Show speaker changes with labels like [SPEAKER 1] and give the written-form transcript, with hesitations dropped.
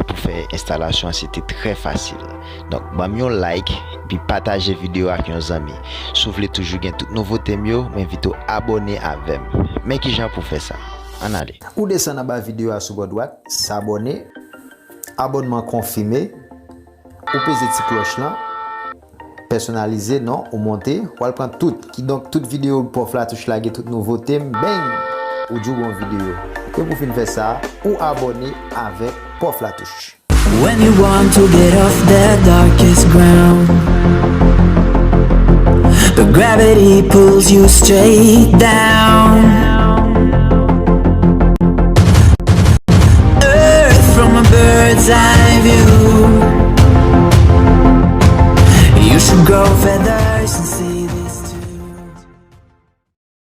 [SPEAKER 1] Pour faire installation c'était très facile. Donc bam like puis partager vidéo avec nos amis. Si vous voulez toujours gagner toute nouveauté mieux, m'invite à abonner avec. Mais qui gens pour faire ça? En allez.
[SPEAKER 2] Ou descendre à la vidéo à sous droite, s'abonner, abonnement confirmé, ou peser petit cloche là, personnaliser non, ou monter, ou aller prendre tout qui donc toute vidéo pour la touche là, toute nouveauté, bang, ou jouer une vidéo. Que vous finissez faire ça ou abonner avec Pof la touche.
[SPEAKER 3] When you want to get off the darkest ground, the gravity pulls you straight down.